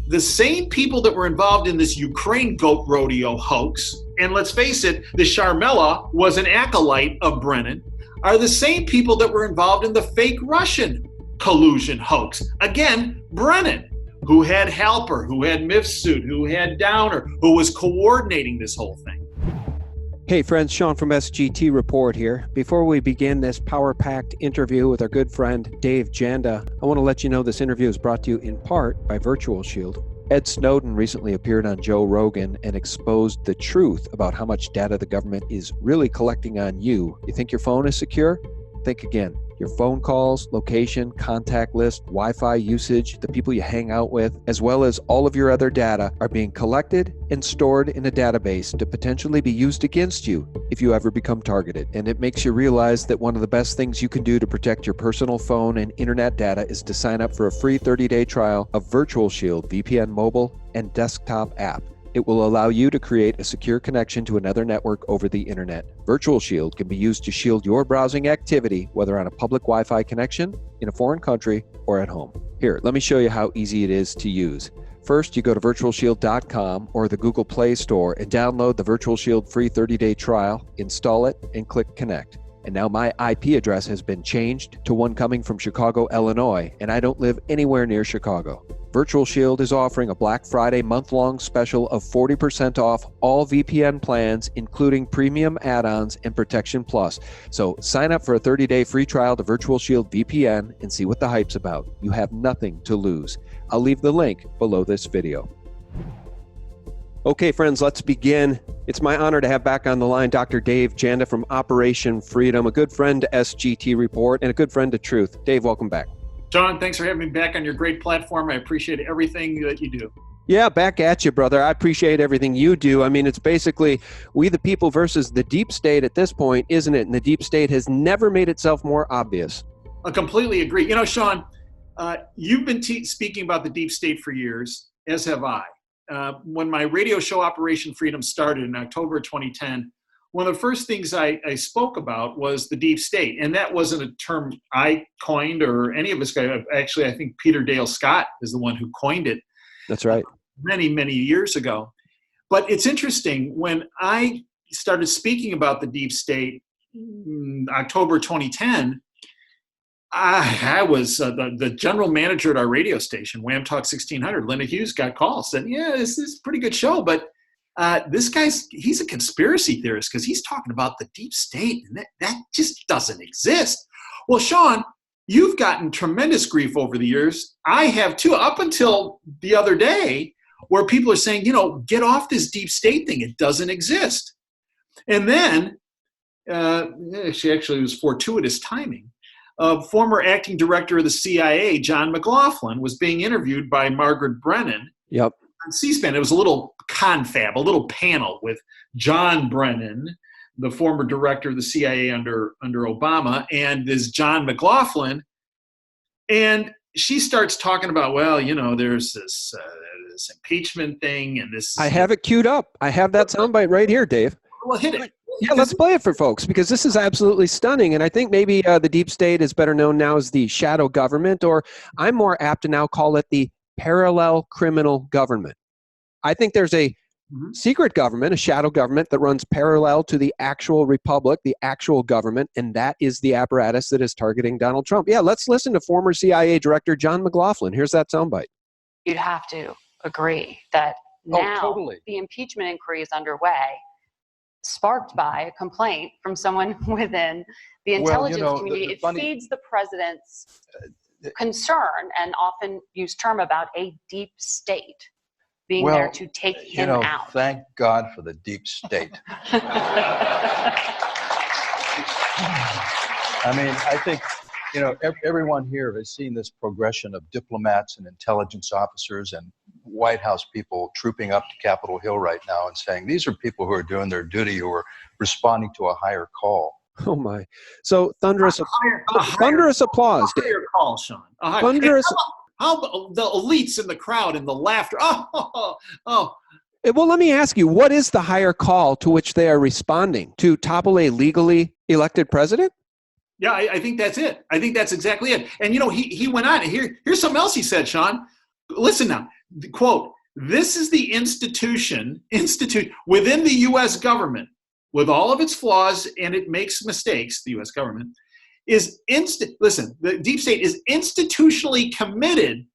the same people that were involved in this Ukraine goat rodeo hoax, and let's face it, the Sharmella was an acolyte of Brennan, are the same people that were involved in the fake Russian collusion hoax. Again, Brennan, who had Halper, who had Mifsud, who had Downer, who was coordinating this whole thing. Hey friends, Sean from SGT Report here. Before we begin this power-packed interview with our good friend Dave Janda, I want to let you know this interview is brought to you in part by Virtual Shield. Ed Snowden recently appeared on Joe Rogan and exposed the truth about how much data the government is really collecting on you. You think your phone is secure? Think again. Your phone calls, location, contact list, Wi-Fi usage, the people you hang out with, as well as all of your other data are being collected and stored in a database to potentially be used against you if you ever become targeted. And it makes you realize that one of the best things you can do to protect your personal phone and internet data is to sign up for a free 30-day trial of Virtual Shield VPN mobile and desktop app. It will allow you to create a secure connection to another network over the internet. Virtual Shield can be used to shield your browsing activity, whether on a public Wi-Fi connection, in a foreign country, or at home. Here, let me show you how easy it is to use. First, you go to virtualshield.com or the Google Play Store and download the Virtual Shield free 30-day trial, install it, and click Connect. And now my IP address has been changed to one coming from Chicago, Illinois, and I don't live anywhere near Chicago. Virtual Shield is offering a Black Friday month-long special of 40% off all VPN plans, including premium add-ons and Protection Plus. So sign up for a 30-day free trial to Virtual Shield VPN and see what the hype's about. You have nothing to lose. I'll leave the link below this video. Okay, friends, let's begin. It's my honor to have back on the line Dr. Dave Janda from Operation Freedom, a good friend to SGT Report and a good friend to Truth. Dave, welcome back. John, thanks for having me back on your great platform. I appreciate everything that you do. Yeah, back at you, brother. I appreciate everything you do. I mean, it's basically we the people versus the deep state at this point, isn't it? And the deep state has never made itself more obvious. I completely agree. You know, Sean, you've been speaking about the deep state for years, as have I. When my radio show Operation Freedom started in October 2010, one of the first things I spoke about was the deep state. And that wasn't a term I coined or any of us. Actually, I think Peter Dale Scott is the one who coined it. That's right. Many, many years ago. But it's interesting, when I started speaking about the deep state in October 2010, I was the general manager at our radio station, Wham Talk 1600. Linda Hughes got calls, said, yeah, this is a pretty good show, but this he's a conspiracy theorist because he's talking about the deep state, and that just doesn't exist. Well, Sean, you've gotten tremendous grief over the years. I have too, up until the other day, where people are saying, you know, get off this deep state thing. It doesn't exist. And then, actually, it was fortuitous timing. Former acting director of the CIA, John McLaughlin, was being interviewed by Margaret Brennan. Yep. On C-SPAN. It was a little confab, a little panel with John Brennan, the former director of the CIA under Obama, and this John McLaughlin. And she starts talking about, well, you know, there's this impeachment thing, and this. I have it queued up. I have that soundbite right here, Dave. Well, hit it. Yeah, let's play it for folks, because this is absolutely stunning. And I think maybe the deep state is better known now as the shadow government, or I'm more apt to now call it the parallel criminal government. I think there's a secret government, a shadow government that runs parallel to the actual republic, the actual government, and that is the apparatus that is targeting Donald Trump. Yeah, let's listen to former CIA Director John McLaughlin. Here's that soundbite. You'd have to agree that now the impeachment inquiry is underway, sparked by a complaint from someone within the intelligence community. It feeds the president's concern and often used term about a deep state being there to take him out. Thank God for the deep state. I mean, I think, you know, everyone here has seen this progression of diplomats and intelligence officers and White House people trooping up to Capitol Hill right now and saying, these are people who are doing their duty, who are responding to a higher call. Oh my! So thunderous applause. A higher call, Sean. Thunderous. How the elites in the crowd and the laughter? Oh. Well, let me ask you: what is the higher call to which they are responding? To topple a legally elected president? Yeah, I think that's it. I think that's exactly it. And you know, he went on. Here's something else he said, Sean. Listen now. quote, this is the institute within the U.S. government, with all of its flaws, and it makes mistakes, the U.S. government, listen, the deep state is institutionally committed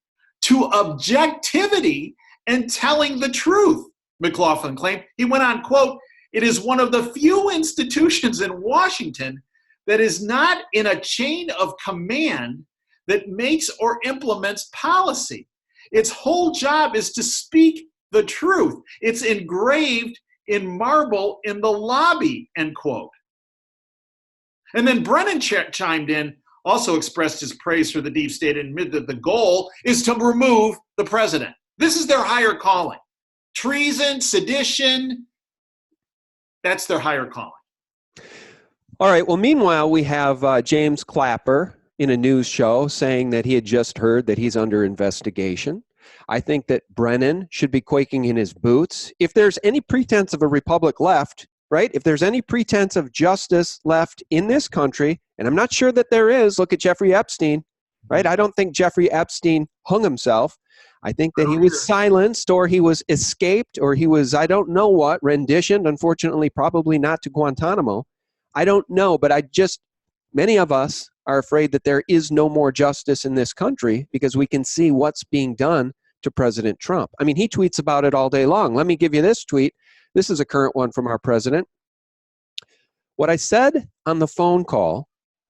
to objectivity and telling the truth, McLaughlin claimed. He went on, quote, it is one of the few institutions in Washington that is not in a chain of command that makes or implements policy. Its whole job is to speak the truth. It's engraved in marble in the lobby, end quote. And then Brennan chimed in, also expressed his praise for the deep state and admitted that the goal is to remove the president. This is their higher calling. Treason, sedition, that's their higher calling. All right. Well, meanwhile, we have James Clapper in a news show saying that he had just heard that he's under investigation. I think that Brennan should be quaking in his boots. If there's any pretense of a republic left, right? If there's any pretense of justice left in this country, and I'm not sure that there is, look at Jeffrey Epstein, right? I don't think Jeffrey Epstein hung himself. I think that he was silenced, or he was escaped, or he was, I don't know what, renditioned, unfortunately, probably not to Guantanamo. I don't know, but many of us are afraid that there is no more justice in this country because we can see what's being done to President Trump. I mean, he tweets about it all day long. Let me give you this tweet. This is a current one from our president. What I said on the phone call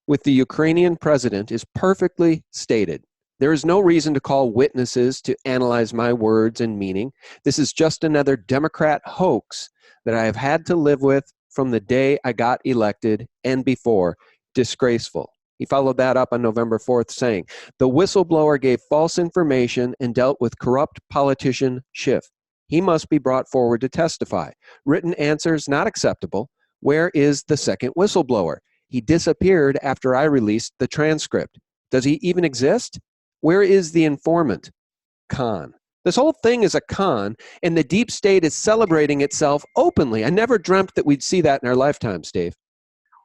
with the Ukrainian president is perfectly stated. There is no reason to call witnesses to analyze my words and meaning. This is just another Democrat hoax that I have had to live with from the day I got elected and before. Disgraceful. He followed that up on November 4th saying, the whistleblower gave false information and dealt with corrupt politician Schiff. He must be brought forward to testify. Written answers not acceptable. Where is the second whistleblower? He disappeared after I released the transcript. Does he even exist? Where is the informant? Con. This whole thing is a con, and the deep state is celebrating itself openly. I never dreamt that we'd see that in our lifetimes, Dave.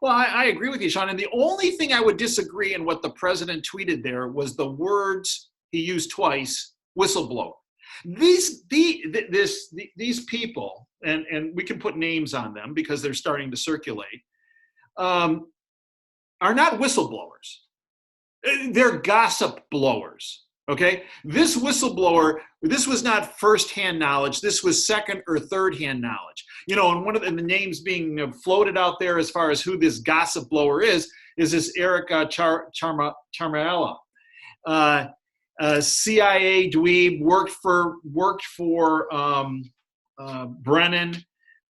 Well, I agree with you, Sean. And the only thing I would disagree in what the president tweeted there was the words he used twice, whistleblower. These people, and we can put names on them because they're starting to circulate, are not whistleblowers. They're gossip blowers. Okay, this whistleblower, this was not first-hand knowledge. This was second or third-hand knowledge. You know, and one of the names being floated out there as far as who this gossip blower is this Eric Charmella, CIA dweeb, worked for Brennan,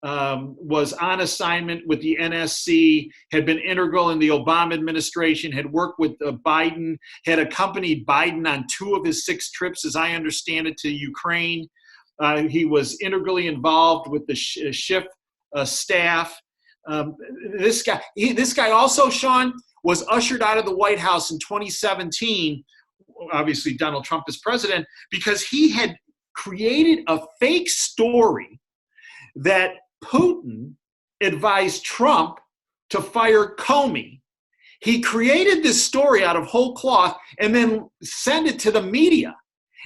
was on assignment with the NSC, had been integral in the Obama administration, had worked with Biden, had accompanied Biden on 2 of his 6 trips, as I understand it, to Ukraine. He was integrally involved with the Schiff staff. This guy also, Sean, was ushered out of the White House in 2017, obviously Donald Trump is president, because he had created a fake story that Putin advised Trump to fire Comey. He created this story out of whole cloth and then sent it to the media.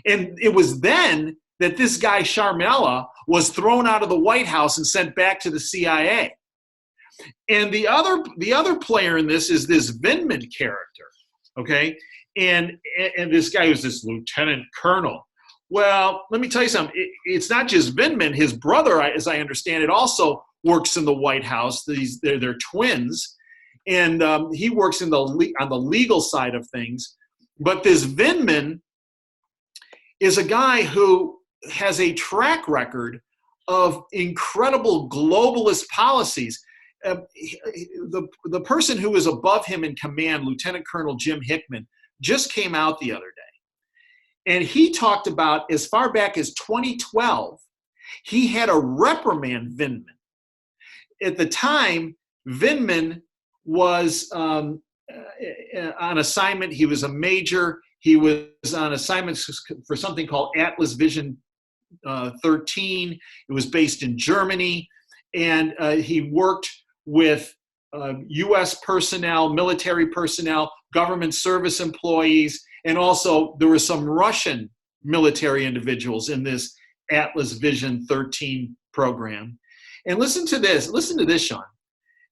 And it was then that this guy Charmella was thrown out of the White House and sent back to the CIA. And the other player in this is this Vindman character, okay? And this guy who's this lieutenant colonel. Well, let me tell you something. It's not just Vindman. His brother, as I understand it, also works in the White House. They're twins, and he works on the legal side of things. But this Vindman is a guy who has a track record of incredible globalist policies. The person who is above him in command, Lieutenant Colonel Jim Hickman, just came out the other day. And he talked about, as far back as 2012, he had a reprimand Vindman. At the time, Vindman was on assignment. He was a major. He was on assignment for something called Atlas Vision 13. It was based in Germany. And he worked with U.S. personnel, military personnel, government service employees, and also there was some Russian military individuals in this Atlas Vision 13 program. And listen to this, Sean.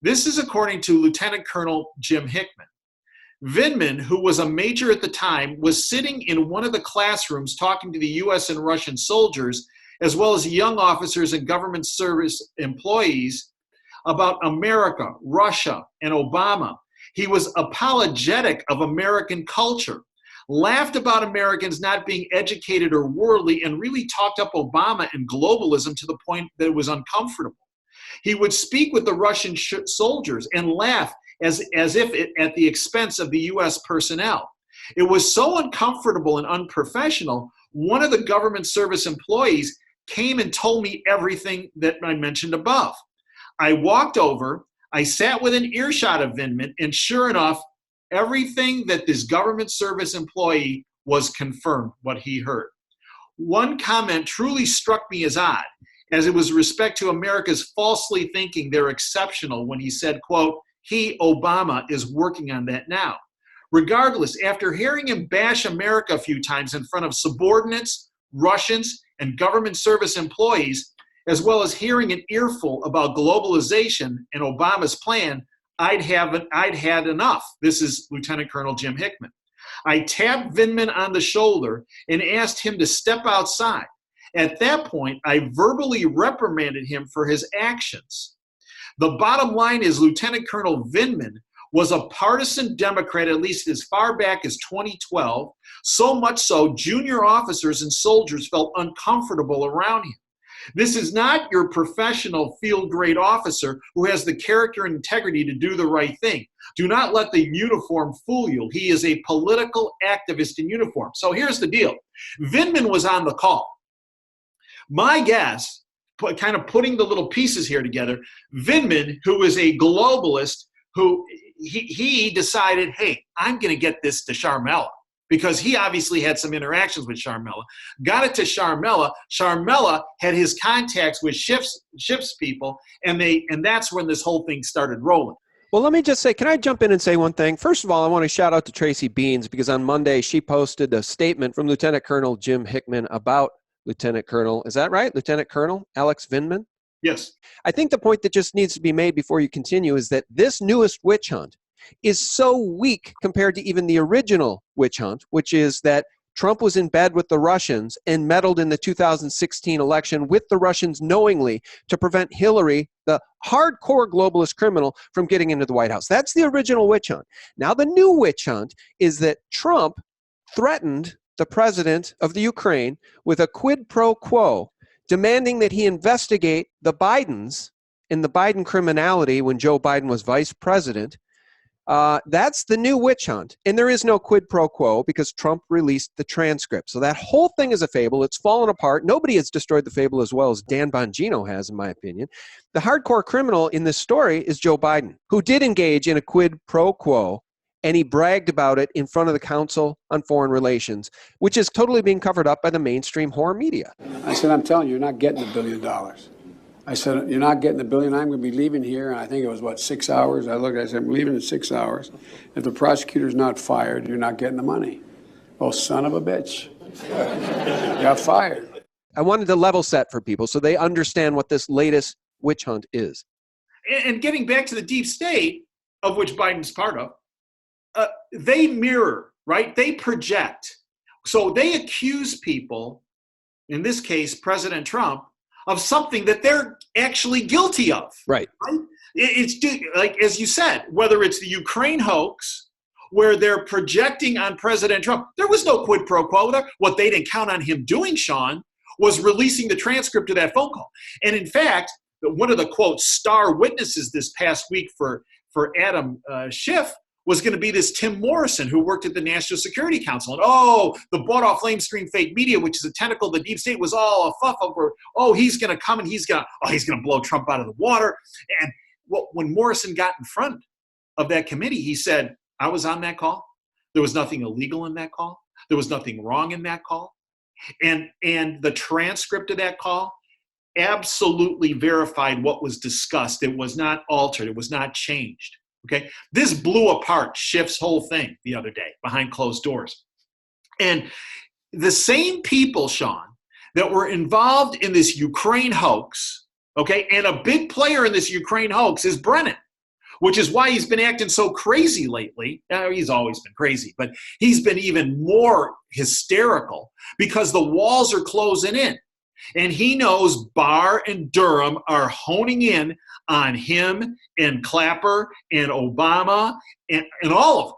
This is according to Lieutenant Colonel Jim Hickman. Vindman, who was a major at the time, was sitting in one of the classrooms talking to the US and Russian soldiers, as well as young officers and government service employees, about America, Russia, and Obama. He was apologetic of American culture, laughed about Americans not being educated or worldly, and really talked up Obama and globalism to the point that it was uncomfortable. He would speak with the Russian soldiers and laugh as if at the expense of the US personnel. It was so uncomfortable and unprofessional, one of the government service employees came and told me everything that I mentioned above. I walked over, I sat within earshot of Vindman, and sure enough, everything that this government service employee was confirmed, what he heard. One comment truly struck me as odd, as it was respect to America's falsely thinking they're exceptional when he said, quote, he, Obama, is working on that now. Regardless, after hearing him bash America a few times in front of subordinates, Russians, and government service employees, as well as hearing an earful about globalization and Obama's plan, I'd had enough. This is Lieutenant Colonel Jim Hickman. I tapped Vindman on the shoulder and asked him to step outside. At that point, I verbally reprimanded him for his actions. The bottom line is Lieutenant Colonel Vindman was a partisan Democrat at least as far back as 2012, so much so junior officers and soldiers felt uncomfortable around him. This is not your professional field-grade officer who has the character and integrity to do the right thing. Do not let the uniform fool you. He is a political activist in uniform. So here's the deal. Vindman was on the call. My guess, kind of putting the little pieces here together, Vindman, who is a globalist, who he decided, hey, I'm going to get this to Sharmella, because he obviously had some interactions with Sharmella. Got it to Sharmella. Sharmella had his contacts with Schiff's people, and that's when this whole thing started rolling. Well, let me just say, can I jump in and say one thing? First of all, I want to shout out to Tracy Beans, because on Monday she posted a statement from Lieutenant Colonel Jim Hickman about Lieutenant Colonel, is that right? Lieutenant Colonel Alex Vindman? Yes. I think the point that just needs to be made before you continue is that this newest witch hunt is so weak compared to even the original witch hunt, which is that Trump was in bed with the Russians and meddled in the 2016 election with the Russians knowingly to prevent Hillary, the hardcore globalist criminal, from getting into the White House. That's the original witch hunt. Now, the new witch hunt is that Trump threatened the president of the Ukraine with a quid pro quo, demanding that he investigate the Bidens and the Biden criminality when Joe Biden was vice president. That's the new witch hunt. And there is no quid pro quo because Trump released the transcript. So that whole thing is a fable. It's fallen apart. Nobody has destroyed the fable as well as Dan Bongino has, in my opinion. The hardcore criminal in this story is Joe Biden, who did engage in a quid pro quo, and he bragged about it in front of the Council on Foreign Relations, which is totally being covered up by the mainstream horror media. I said, I'm telling you, you're not getting $1 billion. I said, you're not getting $1 billion. I'm going to be leaving here. And I think it was, 6 hours? I said, I'm leaving in 6 hours. If the prosecutor's not fired, you're not getting the money. Oh, son of a bitch. Got fired. I wanted to level set for people so they understand what this latest witch hunt is. And getting back to the deep state, of which Biden's part of, they mirror, right? They project. So they accuse people, in this case, President Trump, of something that they're actually guilty of. Right. It's like, as you said, whether it's the Ukraine hoax, where they're projecting on President Trump, there was no quid pro quo there. What they didn't count on him doing, Sean, was releasing the transcript of that phone call. And in fact, one of the, quote, star witnesses this past week for Adam Schiff was going to be this Tim Morrison, who worked at the National Security Council. And, the bought-off lamestream fake media, which is a tentacle of the deep state, was all a fuff over, he's going to come and he's going to blow Trump out of the water. And when Morrison got in front of that committee, he said, I was on that call. There was nothing illegal in that call. There was nothing wrong in that call. And the transcript of that call absolutely verified what was discussed. It was not altered. It was not changed. Okay, this blew apart Schiff's whole thing the other day behind closed doors. And the same people, Sean, that were involved in this Ukraine hoax, okay, and a big player in this Ukraine hoax is Brennan, which is why he's been acting so crazy lately. He's always been crazy, but he's been even more hysterical because the walls are closing in. And he knows Barr and Durham are honing in on him and Clapper and Obama and all of them.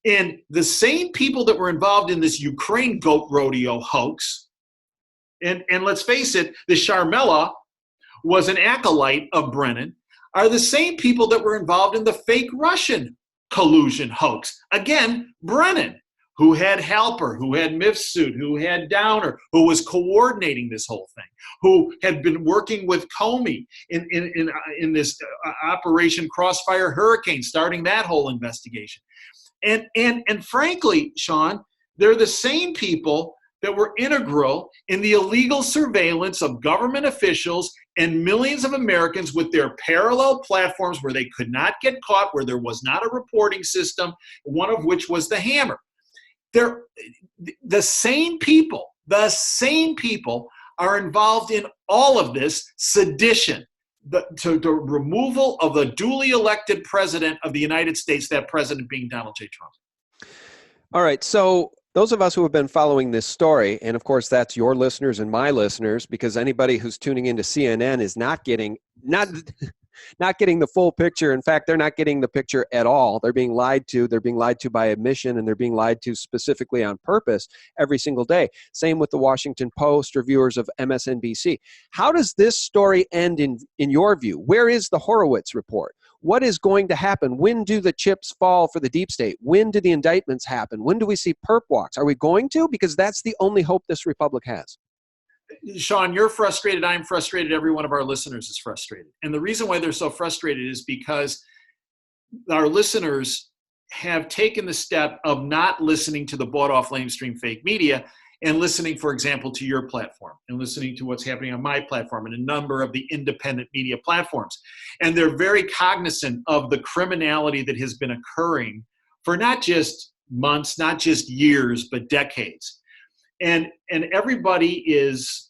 And the same people that were involved in this Ukraine goat rodeo hoax, and let's face it, the Sharmella was an acolyte of Brennan, are the same people that were involved in the fake Russian collusion hoax. Again, Brennan, who had Halper, who had Mifsud, who had Downer, who was coordinating this whole thing, who had been working with Comey in this Operation Crossfire Hurricane, starting that whole investigation. And frankly, Sean, they're the same people that were integral in the illegal surveillance of government officials and millions of Americans with their parallel platforms where they could not get caught, where there was not a reporting system, one of which was the hammer. They're the same people are involved in all of this sedition, the removal of the duly elected president of the United States, that president being Donald J. Trump. All right, so those of us who have been following this story, and of course that's your listeners and my listeners, because anybody who's tuning into CNN is not getting the full picture. In fact, they're not getting the picture at all. They're being lied to. They're being lied to by omission, and they're being lied to specifically on purpose every single day. Same with the Washington Post or viewers of MSNBC. How does this story end in your view? Where is the Horowitz report? What is going to happen? When do the chips fall for the deep state? When do the indictments happen? When do we see perp walks? Are we going to? Because that's the only hope this republic has. Sean, you're frustrated. I'm frustrated. Every one of our listeners is frustrated. And the reason why they're so frustrated is because our listeners have taken the step of not listening to the bought-off lamestream fake media and listening, for example, to your platform and listening to what's happening on my platform and a number of the independent media platforms. And they're very cognizant of the criminality that has been occurring for not just months, not just years, but decades. And everybody is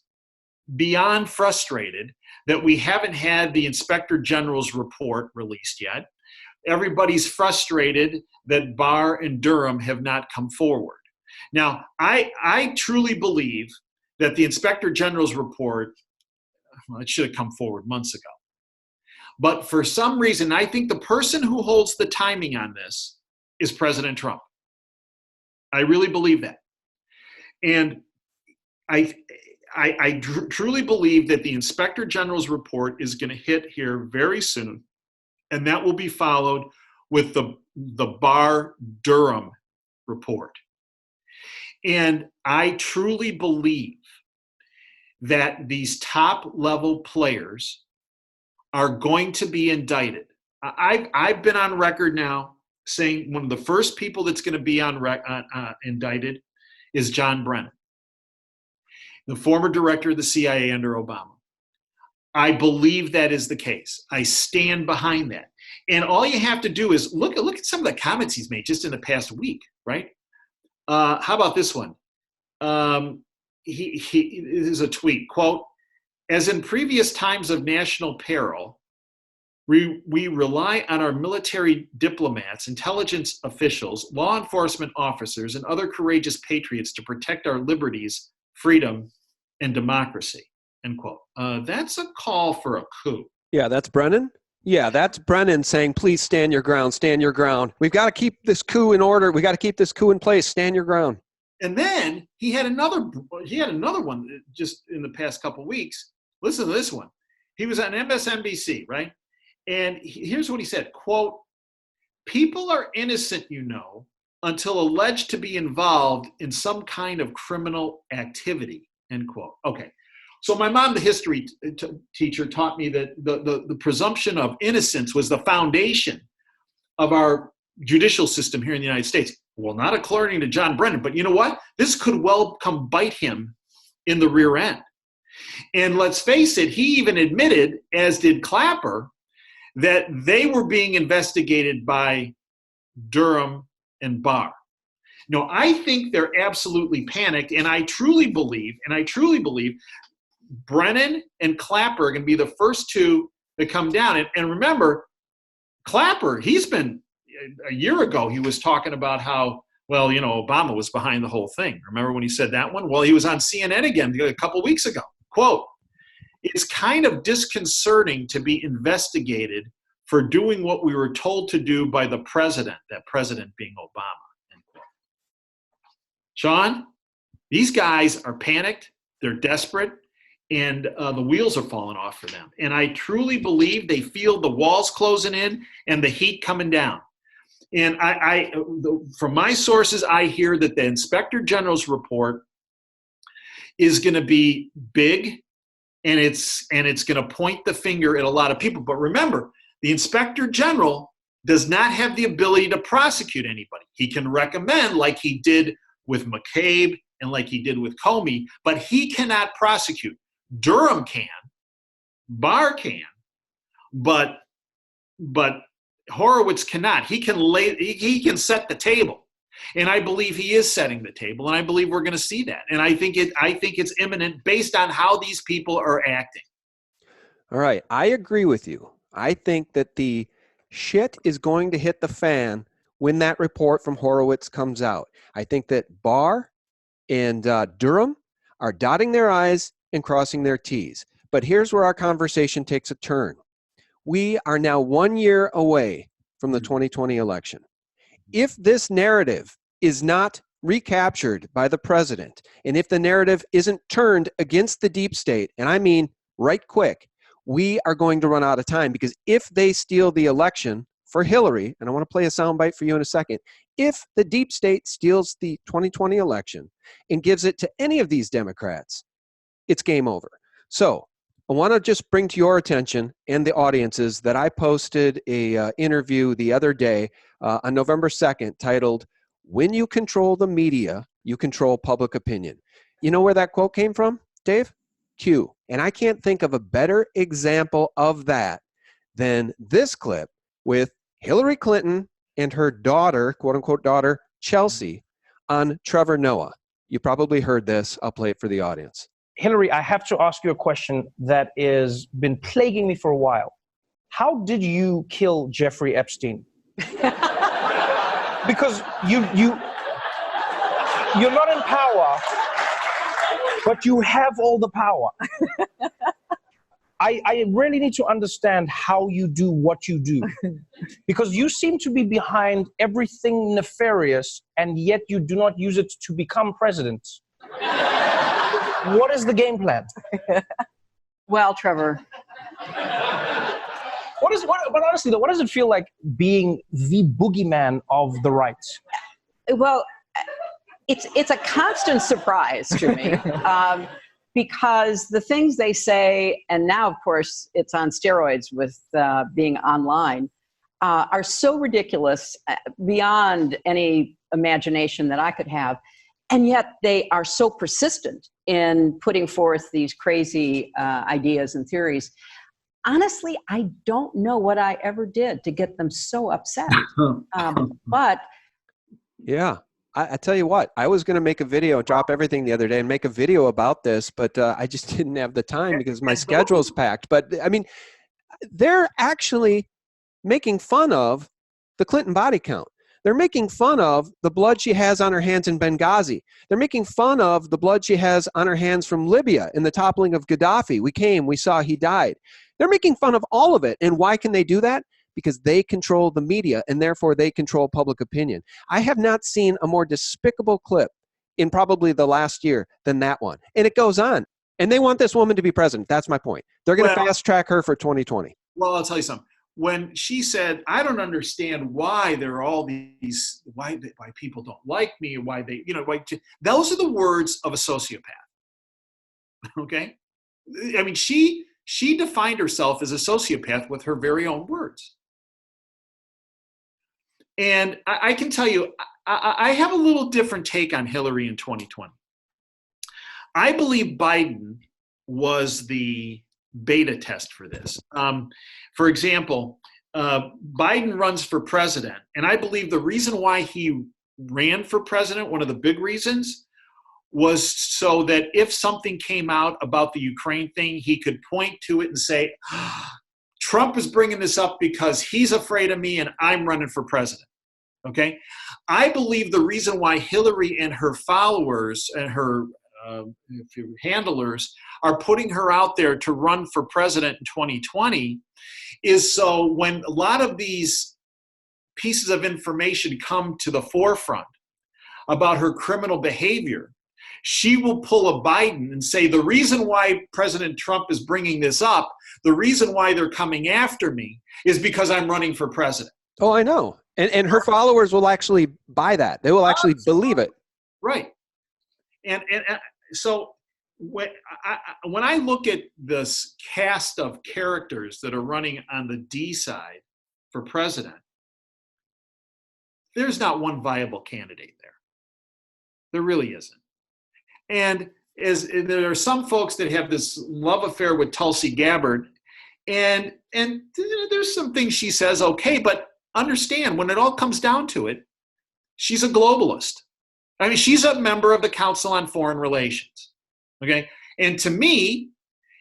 beyond frustrated that we haven't had the Inspector General's report released yet. Everybody's frustrated that Barr and Durham have not come forward. Now, I truly believe that the Inspector General's report, well, it should have come forward months ago. But for some reason, I think the person who holds the timing on this is President Trump. I really believe that. And I truly believe that the Inspector General's report is going to hit here very soon, and that will be followed with the Barr-Durham report. And I truly believe that these top-level players are going to be indicted. I've been on record now saying one of the first people that's going to be indicted is John Brennan, the former director of the CIA under Obama. I believe that is the case. I stand behind that. And all you have to do is look at some of the comments he's made just in the past week, right? How about this one? This is a tweet, quote, "As in previous times of national peril, we rely on our military diplomats, intelligence officials, law enforcement officers, and other courageous patriots to protect our liberties, freedom, and democracy," end quote. That's a call for a coup. Yeah, that's Brennan? Yeah, that's Brennan saying, please stand your ground, stand your ground. We've got to keep this coup in order. We got to keep this coup in place. Stand your ground. And then he had another one just in the past couple of weeks. Listen to this one. He was on MSNBC, right? And here's what he said, quote, "People are innocent, until alleged to be involved in some kind of criminal activity," end quote. Okay. So my mom, the history teacher, taught me that the presumption of innocence was the foundation of our judicial system here in the United States. Well, not according to John Brennan, but you know what? This could well come bite him in the rear end. And let's face it, he even admitted, as did Clapper, that they were being investigated by Durham and Barr. No, I think they're absolutely panicked, and I truly believe Brennan and Clapper are going to be the first two that come down. And remember, Clapper, he's been, a year ago, he was talking about how, well, Obama was behind the whole thing. Remember when he said that one? Well, he was on CNN again a couple weeks ago. Quote, "It's kind of disconcerting to be investigated for doing what we were told to do by the president," that president being Obama. End quote. Sean, these guys are panicked, they're desperate, and the wheels are falling off for them. And I truly believe they feel the walls closing in and the heat coming down. And from my sources, I hear that the Inspector General's report is going to be big, and it's going to point the finger at a lot of people. But remember, the Inspector General does not have the ability to prosecute anybody. He can recommend, like he did with McCabe and like he did with Comey, but he cannot prosecute. Durham can, Barr can, but Horowitz cannot. He can set the table, and I believe he is setting the table, and I believe we're going to see that. And I think it's imminent based on how these people are acting. All right, I agree with you. I think that the shit is going to hit the fan when that report from Horowitz comes out. I think that Barr and Durham are dotting their I's and crossing their T's. But here's where our conversation takes a turn. We are now 1 year away from the 2020 election. If this narrative is not recaptured by the president, and if the narrative isn't turned against the deep state, and I mean right quick, we are going to run out of time, because if they steal the election for Hillary, and I want to play a soundbite for you in a second, if the deep state steals the 2020 election and gives it to any of these Democrats, it's game over. So I want to just bring to your attention and the audience's that I posted a interview the other day on November 2nd titled, "When You Control the Media, You Control Public Opinion." You know where that quote came from, Dave? Q. And I can't think of a better example of that than this clip with Hillary Clinton and her daughter, quote unquote daughter, Chelsea, on Trevor Noah. You probably heard this. I'll play it for the audience. Hillary, I have to ask you a question that has been plaguing me for a while. How did you kill Jeffrey Epstein? Because you're not in power, but you have all the power. I really need to understand how you do what you do. Because you seem to be behind everything nefarious, and yet you do not use it to become president. What is the game plan? Well, Trevor. But honestly, though, what does it feel like being the boogeyman of the right? Well, it's a constant surprise to me because the things they say, and now, of course, it's on steroids with being online, are so ridiculous beyond any imagination that I could have. And yet they are so persistent in putting forth these crazy ideas and theories. Honestly, I don't know what I ever did to get them so upset. But yeah, I tell you what, I was going to make a video, drop everything the other day and make a video about this, but I just didn't have the time because my schedule's packed. But I mean, they're actually making fun of the Clinton body count. They're making fun of the blood she has on her hands in Benghazi. They're making fun of the blood she has on her hands from Libya in the toppling of Gaddafi. We saw he died. They're making fun of all of it. And why can they do that? Because they control the media, and therefore they control public opinion. I have not seen a more despicable clip in probably the last year than that one. And it goes on. And they want this woman to be president. That's my point. They're going to fast track her for 2020. Well, I'll tell you something. When she said, "I don't understand why there are all these, why people don't like me, why they, those are the words of a sociopath." Okay? I mean, she defined herself as a sociopath with her very own words. And I can tell you, I have a little different take on Hillary in 2020. I believe Biden was the beta test for this. For example, Biden runs for president, and I believe the reason why he ran for president, one of the big reasons, was so that if something came out about the Ukraine thing, he could point to it and say, Trump is bringing this up because he's afraid of me and I'm running for president. Okay? I believe the reason why Hillary and her followers and her handlers are putting her out there to run for president in 2020 is so when a lot of these pieces of information come to the forefront about her criminal behavior, she will pull a Biden and say, the reason why President Trump is bringing this up, the reason why they're coming after me is because I'm running for president. Oh, I know. And her followers will actually buy that. They will actually believe it. Right. And so when I look at this cast of characters that are running on the D side for president, there's not one viable candidate there. There really isn't. And there are some folks that have this love affair with Tulsi Gabbard, and there's some things she says, okay, but understand when it all comes down to it, she's a globalist. I mean, she's a member of the Council on Foreign Relations, okay? And to me,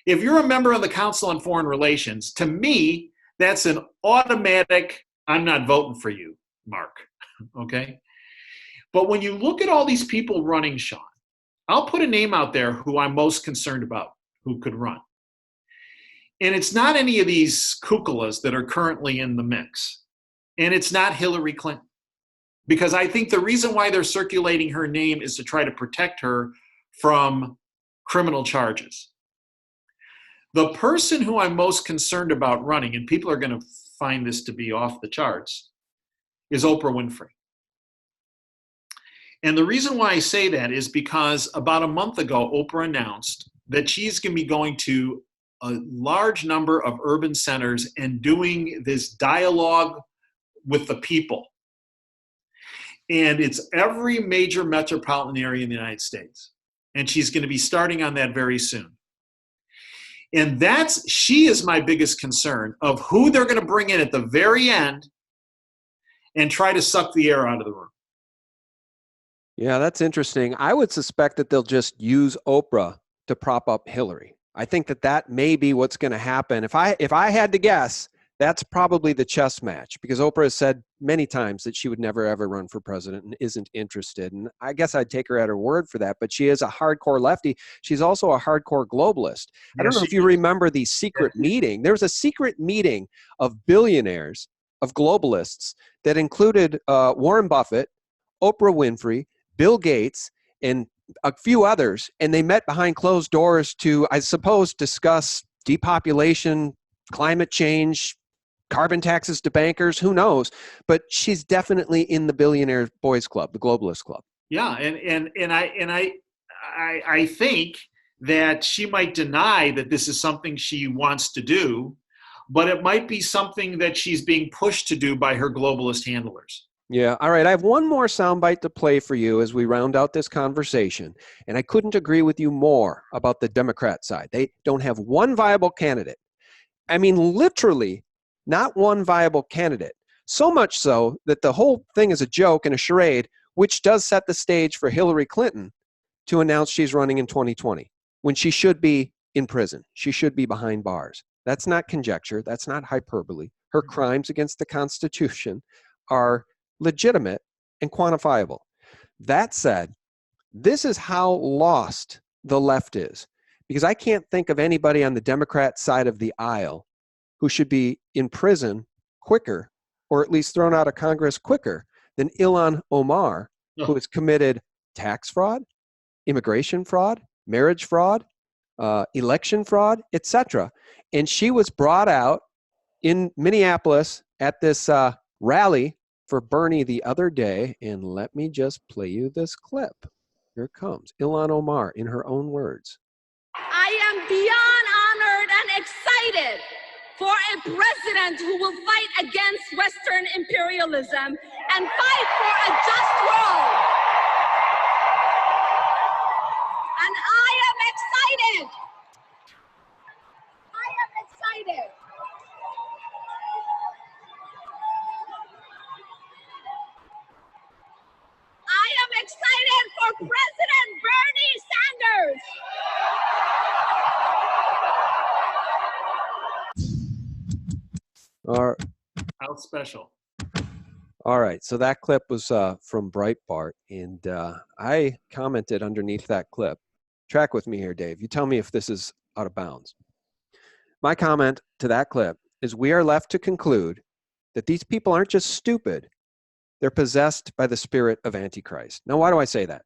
if you're a member of the Council on Foreign Relations, to me, that's an automatic, I'm not voting for you, mark, okay? But when you look at all these people running, Sean, I'll put a name out there who I'm most concerned about, who could run. And it's not any of these kukulas that are currently in the mix. And it's not Hillary Clinton. Because I think the reason why they're circulating her name is to try to protect her from criminal charges. The person who I'm most concerned about running, and people are going to find this to be off the charts, is Oprah Winfrey. And the reason why I say that is because about a month ago, Oprah announced that she's going to be going to a large number of urban centers and doing this dialogue with the people. And it's every major metropolitan area in the United States. And she's going to be starting on that very soon. And she is my biggest concern of who they're going to bring in at the very end and try to suck the air out of the room. Yeah, that's interesting. I would suspect that they'll just use Oprah to prop up Hillary. I think that may be what's going to happen. If I had to guess, that's probably the chess match, because Oprah has said many times that she would never, ever run for president and isn't interested. And I guess I'd take her at her word for that. But she is a hardcore lefty. She's also a hardcore globalist. I don't know if you remember the secret meeting. There was a secret meeting of billionaires, of globalists, that included Warren Buffett, Oprah Winfrey, Bill Gates, and a few others. And they met behind closed doors to, I suppose, discuss depopulation, climate change, carbon taxes to bankers, who knows? But she's definitely in the billionaire boys club, the globalist club. Yeah, and I think that she might deny that this is something she wants to do, but it might be something that she's being pushed to do by her globalist handlers. Yeah. All right. I have one more soundbite to play for you as we round out this conversation. And I couldn't agree with you more about the Democrat side. They don't have one viable candidate. I mean, literally not one viable candidate. So much so that the whole thing is a joke and a charade, which does set the stage for Hillary Clinton to announce she's running in 2020 when she should be in prison. She should be behind bars. That's not conjecture. That's not hyperbole. Her crimes against the Constitution are legitimate and quantifiable. That said, this is how lost the left is, because I can't think of anybody on the Democrat side of the aisle who should be in prison quicker, or at least thrown out of Congress quicker, than Ilhan Omar, who has committed tax fraud, immigration fraud, marriage fraud, election fraud, etc. And she was brought out in Minneapolis at this rally for Bernie the other day, and let me just play you this clip. Here it comes. Ilhan Omar, in her own words. I am beyond honored and excited for a president who will fight against Western imperialism and fight for a just world. And I am excited. I am excited. Or, How special. all right, so that clip was from Breitbart, and I commented underneath that clip. Track with me here, Dave. You tell me if this is out of bounds. My comment to that clip is, we are left to conclude that these people aren't just stupid, they're possessed by the spirit of Antichrist. Now, why do I say that?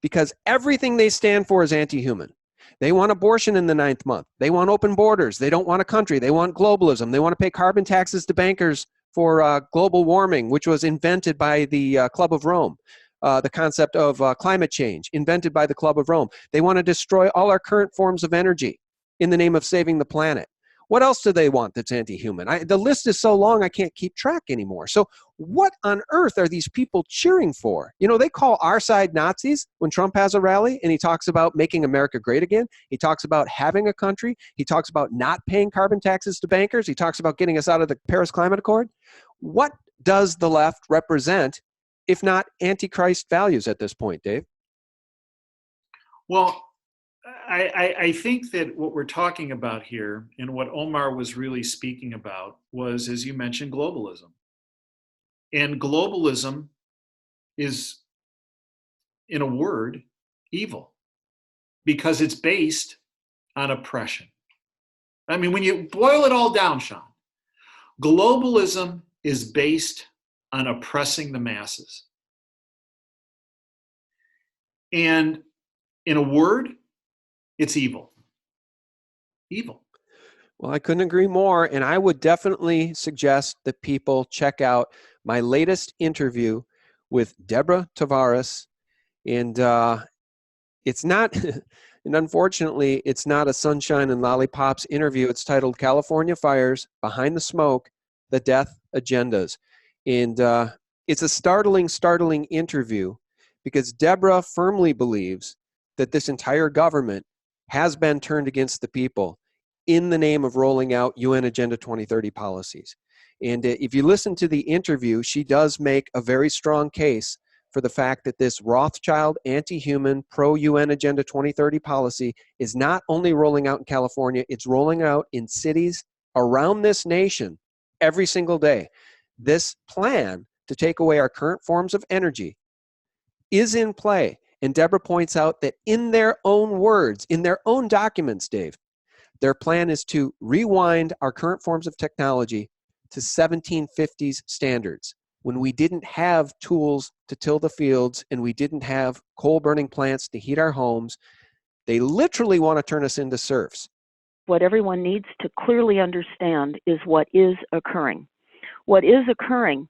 Because everything they stand for is anti-human. They want abortion in the 9th month. They want open borders. They don't want a country. They want globalism. They want to pay carbon taxes to bankers for global warming, which was invented by the Club of Rome. The concept of climate change, invented by the Club of Rome. They want to destroy all our current forms of energy in the name of saving the planet. What else do they want that's anti-human? The list is so long I can't keep track anymore. So what on earth are these people cheering for? You know, they call our side Nazis when Trump has a rally and he talks about making America great again. He talks about having a country. He talks about not paying carbon taxes to bankers. He talks about getting us out of the Paris Climate Accord. What does the left represent, if not Antichrist values at this point, Dave? Well, I think that what we're talking about here, and what Omar was really speaking about, was, as you mentioned, globalism. And globalism is, in a word, evil, because it's based on oppression. I mean, when you boil it all down, Sean, globalism is based on oppressing the masses. And in a word, it's evil. Evil. Well, I couldn't agree more. And I would definitely suggest that people check out my latest interview with Deborah Tavares. And it's not, and unfortunately, it's not a sunshine and lollipops interview. It's titled California Fires, Behind the Smoke, the Death Agendas. And it's a startling interview, because Deborah firmly believes that this entire government has been turned against the people in the name of rolling out UN Agenda 2030 policies. And if you listen to the interview, she does make a very strong case for the fact that this Rothschild, anti-human, pro-UN Agenda 2030 policy is not only rolling out in California, it's rolling out in cities around this nation every single day. This plan to take away our current forms of energy is in play. And Deborah points out that in their own words, in their own documents, Dave, their plan is to rewind our current forms of technology to 1750s standards, when we didn't have tools to till the fields and we didn't have coal-burning plants to heat our homes. They literally want to turn us into serfs. What everyone needs to clearly understand is what is occurring. What is occurring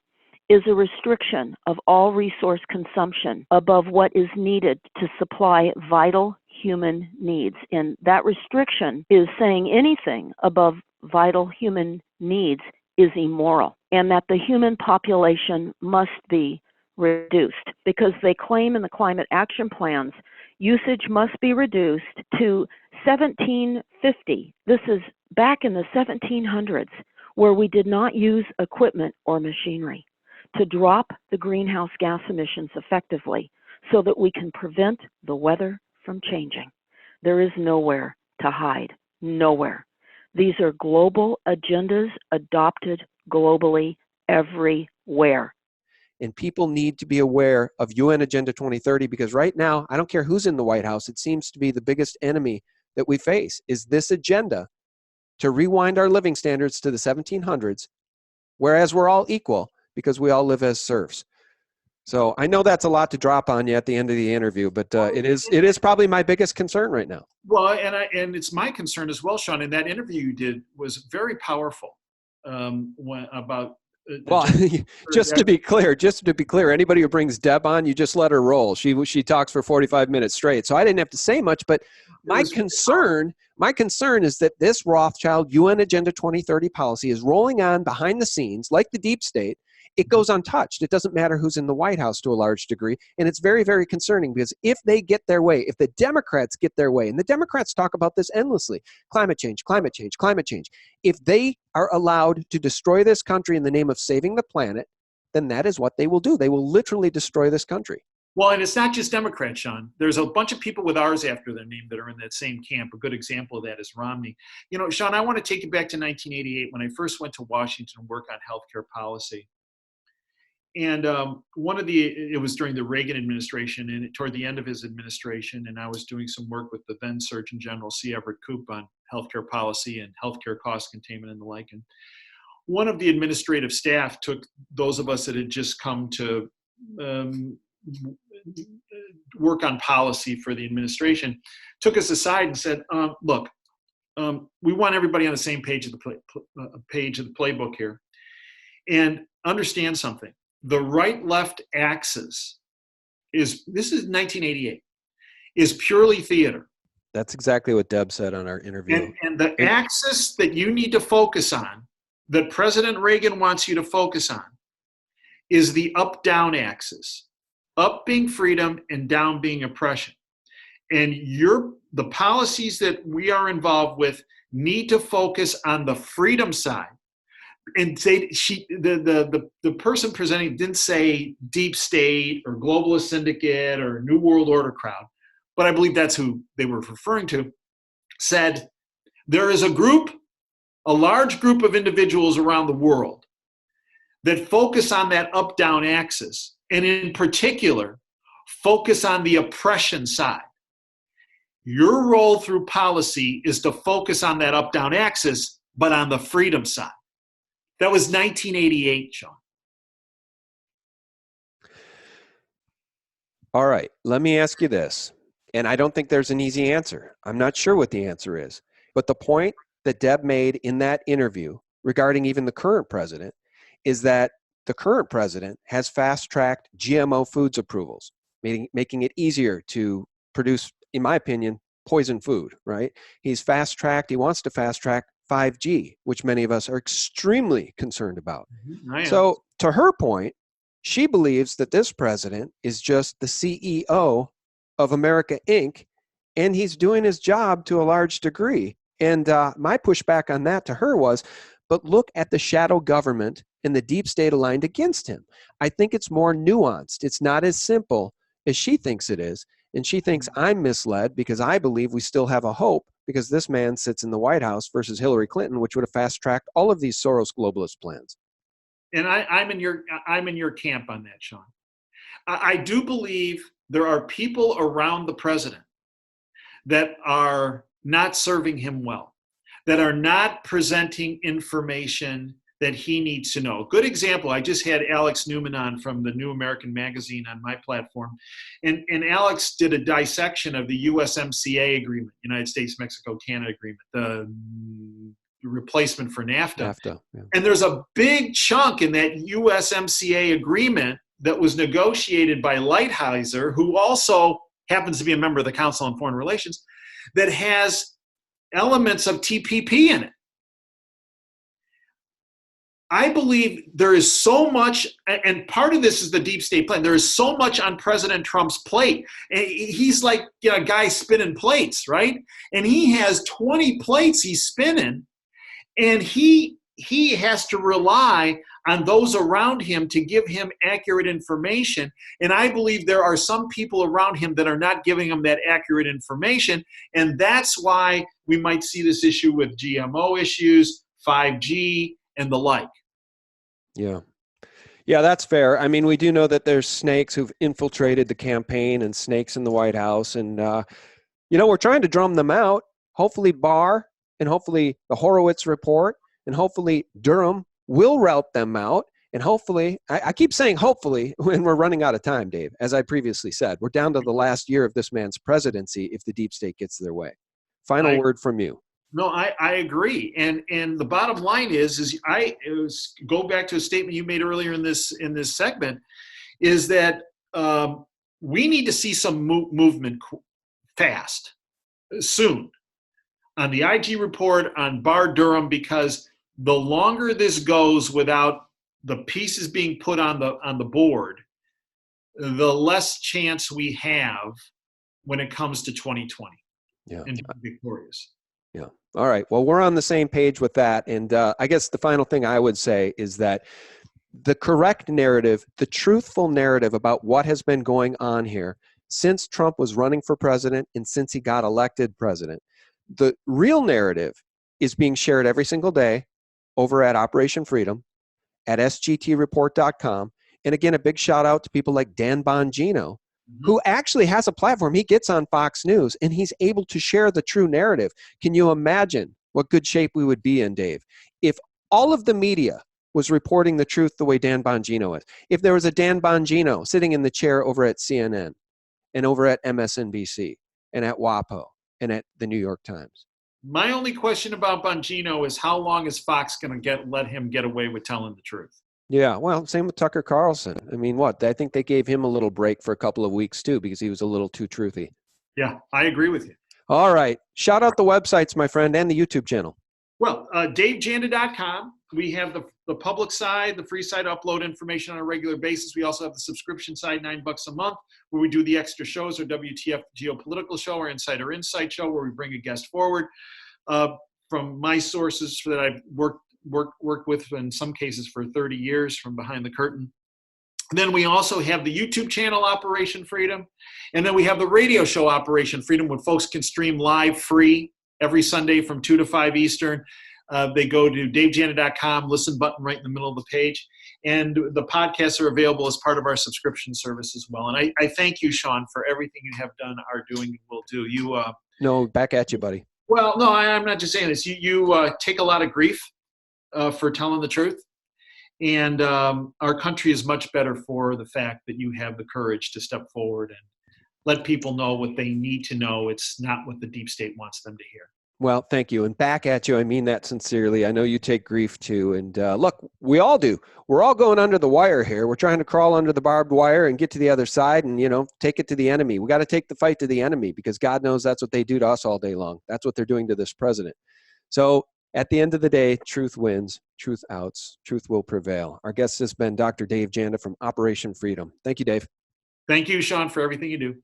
is a restriction of all resource consumption above what is needed to supply vital human needs. And that restriction is saying anything above vital human needs is immoral, and that the human population must be reduced, because they claim in the climate action plans usage must be reduced to 1750. This is back in the 1700s, where we did not use equipment or machinery to drop the greenhouse gas emissions effectively, so that we can prevent the weather from changing. There is nowhere to hide, nowhere. These are global agendas adopted globally everywhere. And people need to be aware of UN Agenda 2030, because right now, I don't care who's in the White House, it seems to be the biggest enemy that we face is this agenda to rewind our living standards to the 1700s, whereas we're all equal because we all live as serfs. So I know that's a lot to drop on you at the end of the interview, but it is probably my biggest concern right now. Well, and it's my concern as well, Sean. And that interview you did was very powerful. Well, just to be clear, anybody who brings Deb on, you just let her roll. She talks for 45 minutes straight. So I didn't have to say much, but my concern is that this Rothschild UN Agenda 2030 policy is rolling on behind the scenes like the deep state. It goes untouched. It doesn't matter who's in the White House to a large degree. And it's very, very concerning, because if they get their way, if the Democrats get their way, and the Democrats talk about this endlessly, climate change, climate change, climate change. If they are allowed to destroy this country in the name of saving the planet, then that is what they will do. They will literally destroy this country. Well, and it's not just Democrats, Sean. There's a bunch of people with R's after their name that are in that same camp. A good example of that is Romney. You know, Sean, I want to take you back to 1988 when I first went to Washington to work on healthcare policy. And it was during the Reagan administration, and toward the end of his administration, and I was doing some work with the then Surgeon General C. Everett Koop on healthcare policy and healthcare cost containment and the like. And one of the administrative staff took those of us that had just come to work on policy for the administration, took us aside and said, look, we want everybody on the same page of the playbook here. And understand something. The right-left axis this is 1988, is purely theater. That's exactly what Deb said on our interview. And the axis that you need to focus on, that President Reagan wants you to focus on, is the up-down axis. Up being freedom and down being oppression. And the policies that we are involved with need to focus on the freedom side. And the person presenting didn't say deep state or globalist syndicate or New World Order crowd, but I believe that's who they were referring to, said there is a large group of individuals around the world that focus on that up-down axis, and in particular, focus on the oppression side. Your role through policy is to focus on that up-down axis, but on the freedom side. That was 1988, Sean. All right, let me ask you this, and I don't think there's an easy answer. I'm not sure what the answer is, but the point that Deb made in that interview regarding even the current president is that the current president has fast-tracked GMO foods approvals, making it easier to produce, in my opinion, poison food, right? He wants to fast-track 5G, which many of us are extremely concerned about. So to her point, she believes that this president is just the CEO of America Inc., and he's doing his job to a large degree. And my pushback on that to her was, but look at the shadow government and the deep state aligned against him. I think it's more nuanced. It's not as simple as she thinks it is. And she thinks I'm misled because I believe we still have a hope because this man sits in the White House versus Hillary Clinton, which would have fast-tracked all of these Soros globalist plans. And I'm in your camp on that, Sean. I do believe there are people around the president that are not serving him well, that are not presenting information that he needs to know. A good example, I just had Alex Newman on from the New American Magazine on my platform, and Alex did a dissection of the USMCA agreement, United States, Mexico, Canada agreement, the replacement for NAFTA. Yeah. And there's a big chunk in that USMCA agreement that was negotiated by Lighthizer, who also happens to be a member of the Council on Foreign Relations, that has elements of TPP in it. I believe there is so much, and part of this is the deep state plan. There is so much on President Trump's plate. He's like a guy spinning plates, right? And he has 20 plates he's spinning, and he has to rely on those around him to give him accurate information. And I believe there are some people around him that are not giving him that accurate information. And that's why we might see this issue with GMO issues, 5G, and the like. Yeah, that's fair. I mean, we do know that there's snakes who've infiltrated the campaign and snakes in the White House. And, we're trying to drum them out. Hopefully Barr and hopefully the Horowitz report and hopefully Durham will rout them out. And hopefully, I keep saying hopefully when we're running out of time, Dave, as I previously said, we're down to the last year of this man's presidency if the deep state gets their way. Final word from you. No, I agree, and the bottom line is go back to a statement you made earlier in this segment, is that we need to see some movement fast, soon, on the IG report, on Barr Durham, because the longer this goes without the pieces being put on the board, the less chance we have when it comes to 2020 and to be victorious. Yeah. All right. Well, we're on the same page with that. And I guess the final thing I would say is that the correct narrative, the truthful narrative about what has been going on here since Trump was running for president and since he got elected president. The real narrative is being shared every single day over at Operation Freedom, at sgtreport.com. And again, a big shout out to people like Dan Bongino, who actually has a platform. He gets on Fox News and he's able to share the true narrative. Can you imagine what good shape we would be in, Dave, if all of the media was reporting the truth the way Dan Bongino is? If there was a Dan Bongino sitting in the chair over at CNN and over at MSNBC and at WAPO and at the New York Times. My only question about Bongino is how long is Fox going to let him get away with telling the truth? Yeah, well, same with Tucker Carlson. I mean, I think they gave him a little break for a couple of weeks too because he was a little too truthy. Yeah, I agree with you. All right. Shout out the websites, my friend, and the YouTube channel. Well, DaveJanda.com. We have the public side, the free side, upload information on a regular basis. We also have the subscription side, $9 a month, where we do the extra shows, our WTF Geopolitical Show, our Insider Insight Show, where we bring a guest forward from my sources that I've worked with in some cases for 30 years from behind the curtain. And then we also have the YouTube channel, Operation Freedom. And then we have the radio show, Operation Freedom, when folks can stream live free every Sunday from 2 to 5 Eastern. They go to davejanda.com, listen button right in the middle of the page. And the podcasts are available as part of our subscription service as well. And I thank you, Sean, for everything you have done, are doing, and will do. No, back at you, buddy. Well, no, I'm not just saying this. You take a lot of grief for telling the truth. And our country is much better for the fact that you have the courage to step forward and let people know what they need to know. It's not what the deep state wants them to hear. Well, thank you. And back at you. I mean that sincerely. I know you take grief too. And look, we all do. We're all going under the wire here. We're trying to crawl under the barbed wire and get to the other side and, take it to the enemy. We got to take the fight to the enemy because God knows that's what they do to us all day long. That's what they're doing to this president. So at the end of the day, truth wins, truth outs, truth will prevail. Our guest has been Dr. Dave Janda from Operation Freedom. Thank you, Dave. Thank you, Sean, for everything you do.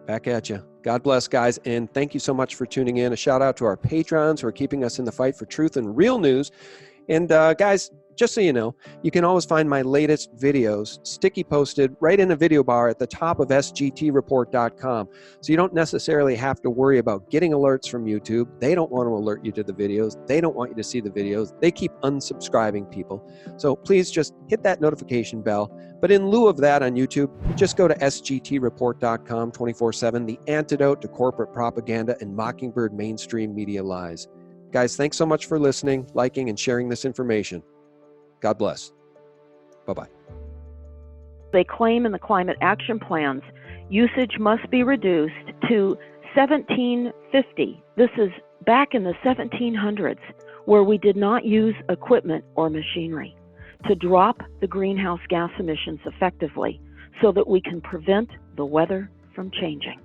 Back at you. God bless, guys. And thank you so much for tuning in. A shout out to our patrons who are keeping us in the fight for truth and real news. And guys, just so you know, you can always find my latest videos sticky posted right in a video bar at the top of sgtreport.com. So you don't necessarily have to worry about getting alerts from YouTube. They don't want to alert you to the videos. They don't want you to see the videos. They keep unsubscribing people. So please just hit that notification bell. But in lieu of that on YouTube, just go to sgtreport.com 24/7, the antidote to corporate propaganda and mockingbird mainstream media lies. Guys, thanks so much for listening, liking, and sharing this information. God bless. Bye-bye. They claim in the climate action plans, usage must be reduced to 1750. This is back in the 1700s, where we did not use equipment or machinery to drop the greenhouse gas emissions effectively so that we can prevent the weather from changing.